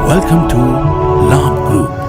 Welcome to Labh Group.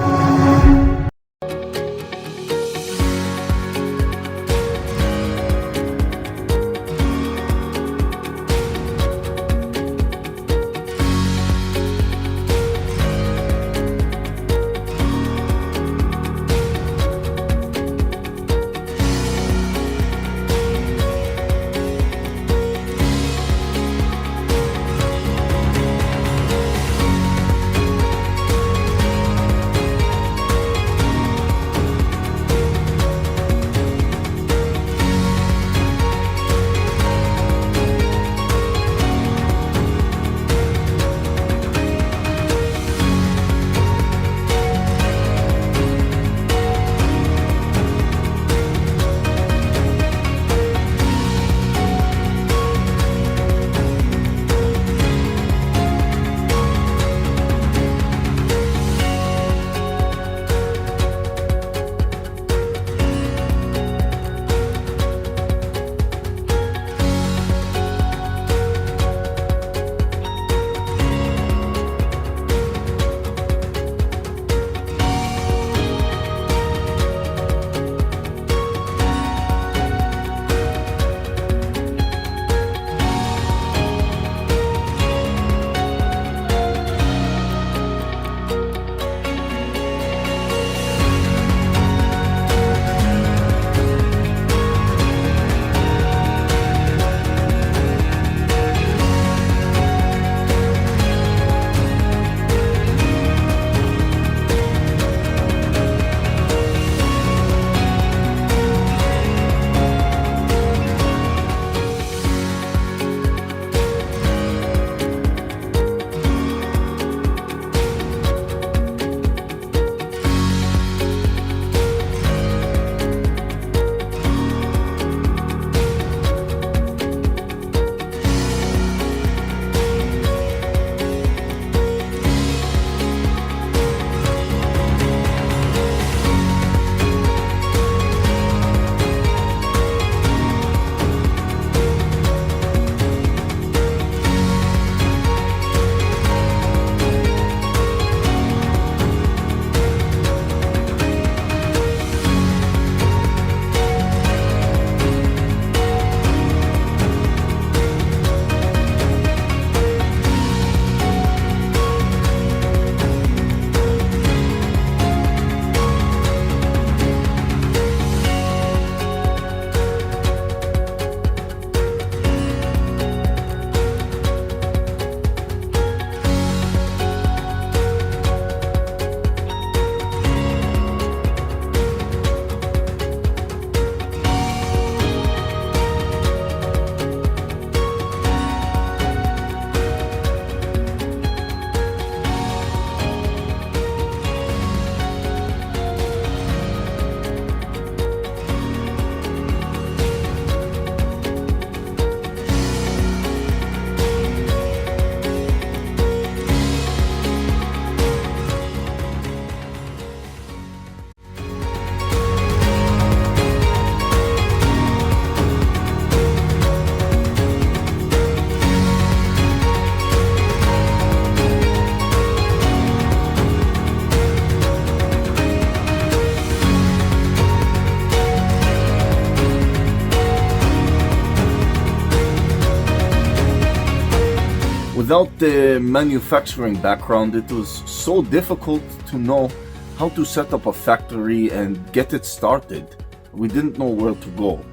Without the manufacturing background, it was so difficult to know how to set up a factory and get it started. We didn't know where to go.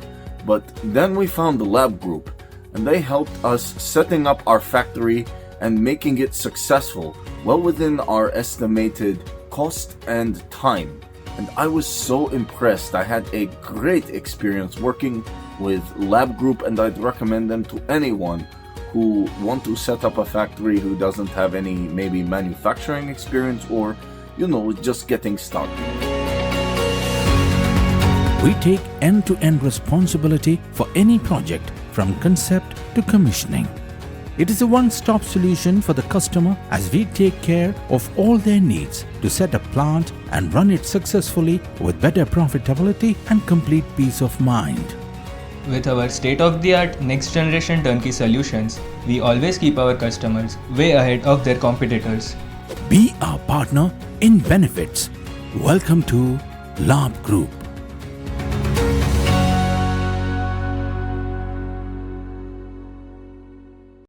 But then we found the Labh Group, and they helped us setting up our factory and making it successful, well within our estimated cost and time. And I was so impressed. I had a great experience working with Labh Group, and I'd recommend them to anyone who want to set up a factory who doesn't have any maybe manufacturing experience or, just getting started. We take end-to-end responsibility for any project from concept to commissioning. It is a one-stop solution for the customer as we take care of all their needs to set a plant and run it successfully with better profitability and complete peace of mind. With our state-of-the-art next-generation turnkey solutions, we always keep our customers way ahead of their competitors. Be our partner in benefits. Welcome to Labh Group.